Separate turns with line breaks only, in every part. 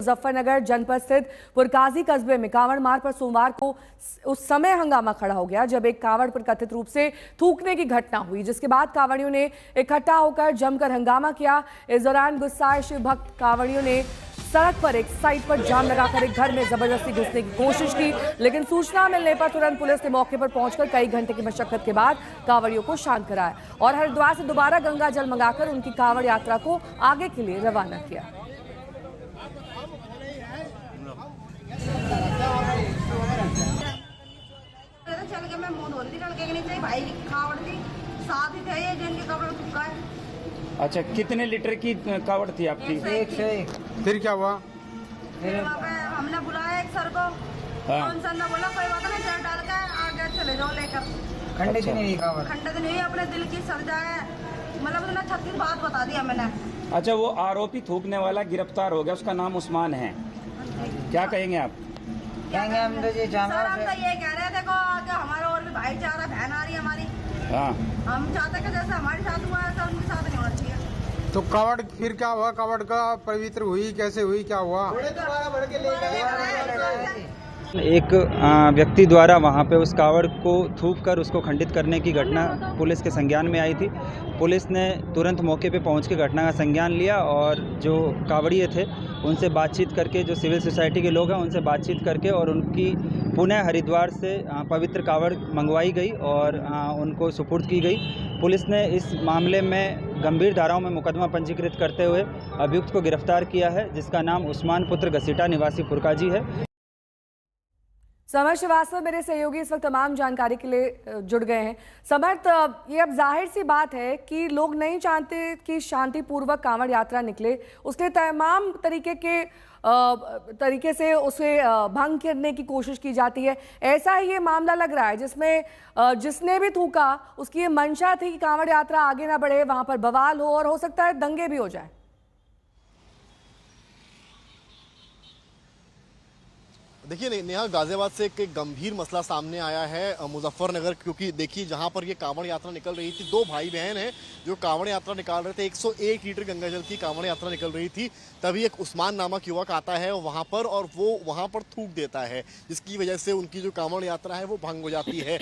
मुजफ्फरनगर जनपद स्थित पुरकाजी कस्बे में कांवड़ मार्ग पर सोमवार को उस समय हंगामा खड़ा हो गया जब एक कांवड़ पर कथित रूप से थूकने की घटना हुई, जिसके बाद कांवड़ियों ने इकट्ठा होकर जमकर हंगामा किया। इस दौरान गुस्साए शिव भक्त कांवड़ियों ने सड़क पर एक साइड पर जाम लगाकर एक घर में जबरदस्ती घुसने की कोशिश की, लेकिन सूचना मिलने पर तुरंत पुलिस ने मौके पर पहुंचकर कई घंटे की मशक्कत के बाद कांवड़ियों को शांत कराया और हरिद्वार से दोबारा गंगा जल मंगाकर उनकी कांवड़ यात्रा को आगे के लिए रवाना किया।
अच्छा, कितने लीटर की कावड़ थी आपकी?
101।
फिर क्या हुआ?
फिर वहाँ पे हमने बुलाया एक सर को। कौन सर ने बोला कोई बात नहीं, सर डाल के आगे चले जाओ लेकर।
खंडित नहीं हुई कावड़?
खंडित नहीं हुई, अपने दिल की सर जाए, मतलब उसने 36 बात बता दिया मैंने।
अच्छा, वो आरोपी थूकने वाला गिरफ्तार हो गया, उसका नाम उस्मान है, क्या कहेंगे आप?
कहेंगे हम तो ये
सर हम तो ये कह रहे थे कि हमारा और भी भाईचारा बहन आ रही है हमारी।
हाँ,
हम चाहते कि जैसे हमारे साथ हुआ है उनके साथ नहीं होना चाहिए।
तो कावड़ फिर क्या हुआ? कावड़ का पवित्र हुई कैसे हुई, क्या हुआ?
एक व्यक्ति द्वारा वहां पे उस कावड़ को थूक कर उसको खंडित करने की घटना पुलिस के संज्ञान में आई थी। पुलिस ने तुरंत मौके पे पहुंच के घटना का संज्ञान लिया और जो कावड़िए थे उनसे बातचीत करके, जो सिविल सोसाइटी के लोग हैं उनसे बातचीत करके और उनकी पुनः हरिद्वार से पवित्र कावड़ मंगवाई गई और उनको सुपुर्द की गई। पुलिस ने इस मामले में गंभीर धाराओं में मुकदमा पंजीकृत करते हुए अभियुक्त को गिरफ्तार किया है, जिसका नाम उस्मान पुत्र घसीटा निवासी पुरकाजी है।
समर्थ श्रीवास्तव मेरे सहयोगी इस वक्त तमाम जानकारी के लिए जुड़ गए हैं। समर्थ, ये अब जाहिर सी बात है कि लोग नहीं चाहते कि शांतिपूर्वक कांवड़ यात्रा निकले, उसके तमाम तरीके से उसे भंग करने की कोशिश की जाती है। ऐसा ही ये मामला लग रहा है जिसमें जिसने भी थूका उसकी ये मंशा थी कि कांवड़ यात्रा आगे ना बढ़े, वहां पर बवाल हो और हो सकता है दंगे भी हो जाए।
देखिए नेहा, गाजियाबाद से एक गंभीर मसला सामने आया है मुजफ्फरनगर, क्योंकि देखिए जहां पर ये कांवड़ यात्रा निकल रही थी, दो भाई बहन हैं जो कांवड़ यात्रा निकाल रहे थे। 101 लीटर गंगाजल की कांवड़ यात्रा निकल रही थी, तभी एक उस्मान नामक युवक आता है वहां पर और वो वहां पर थूक देता है, जिसकी वजह से उनकी जो कांवड़ यात्रा है वो भंग हो जाती है।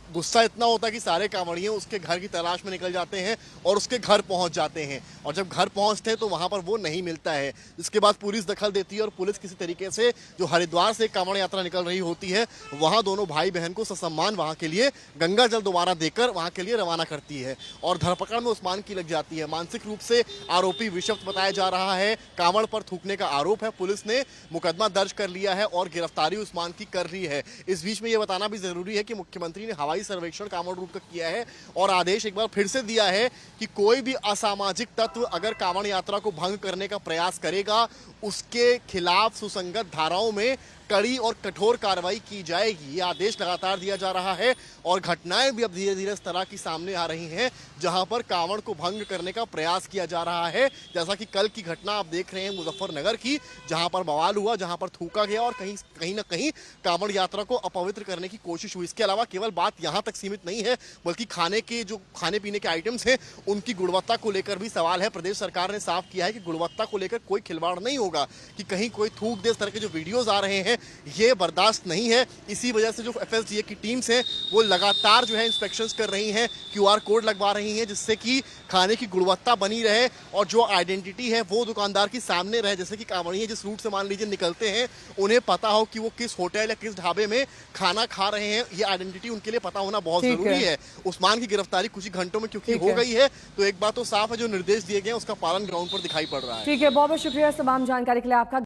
गुस्सा इतना होता है कि सारे कांवड़िए उसके घर की तलाश में निकल जाते हैं और उसके घर पहुंच जाते हैं, और जब घर पहुंचते हैं तो वहां पर वो नहीं मिलता है। इसके बाद पुलिस दखल देती है और पुलिस किसी तरीके से जो हरिद्वार से कांवड़ यात्रा निकल रही होती है वहां दोनों भाई बहन को ससम्मान वहां के लिए गंगा जल दोबारा देकर वहां के लिए रवाना करती है और धरपकड़ में उस्मान की लग जाती है। मानसिक रूप से आरोपी विषक्त बताया जा रहा है, कांवड़ पर थूकने का आरोप है। पुलिस ने मुकदमा दर्ज कर लिया है और गिरफ्तारी उस्मान की कर रही है। इस बीच में यह बताना भी जरूरी है कि मुख्यमंत्री ने हवाई सर्वेक्षण कांवड़ रूट का किया है और आदेश एक बार फिर से दिया है कि कोई भी असामाजिक तत्व अगर कांवड़ यात्रा को भंग करने का प्रयास करेगा उसके खिलाफ सुसंगत धाराओं में कड़ी और कठोर कार्रवाई की जाएगी। ये आदेश लगातार दिया जा रहा है और घटनाएं भी अब धीरे धीरे इस तरह की सामने आ रही हैं जहां पर कांवड़ को भंग करने का प्रयास किया जा रहा है। जैसा कि कल की घटना आप देख रहे हैं मुजफ्फरनगर की, जहां पर बवाल हुआ, जहां पर थूका गया और कहीं ना कहीं कांवड़ यात्रा को अपवित्र करने की कोशिश हुई। इसके अलावा केवल बात यहां तक सीमित नहीं है, बल्कि खाने पीने के आइटम्स हैं उनकी गुणवत्ता को लेकर भी सवाल है। प्रदेश सरकार ने साफ किया है कि गुणवत्ता को लेकर कोई खिलवाड़ नहीं होगा, कि कहीं कोई थूक दे। इस तरह के जो वीडियोज आ रहे हैं ये बर्दाश्त नहीं है। इसी वजह से जो एफएसडीए की टीम्स हैं वो लगातार जो है इंस्पेक्शंस कर रही हैं, क्यूआर कोड लगवा रही हैं, जिससे कि खाने की गुणवत्ता बनी रहे और जो आइडेंटिटी है वो दुकानदार की सामने रहे। जैसे कि कांवड़िए जिस रूट से मान लीजिए निकलते हैं, उन्हें पता हो कि वो किस होटल या किस ढाबे में खाना खा रहे हैं, ये आइडेंटिटी उनके लिए पता होना बहुत जरूरी है। उस्मान की गिरफ्तारी कुछ ही घंटों में क्योंकि हो गई है, तो एक बात तो साफ है, जो निर्देश दिए गए उसका पालन ग्राउंड पर दिखाई पड़ रहा है।
ठीक है, बहुत बहुत शुक्रिया तमाम जानकारी के लिए आपका।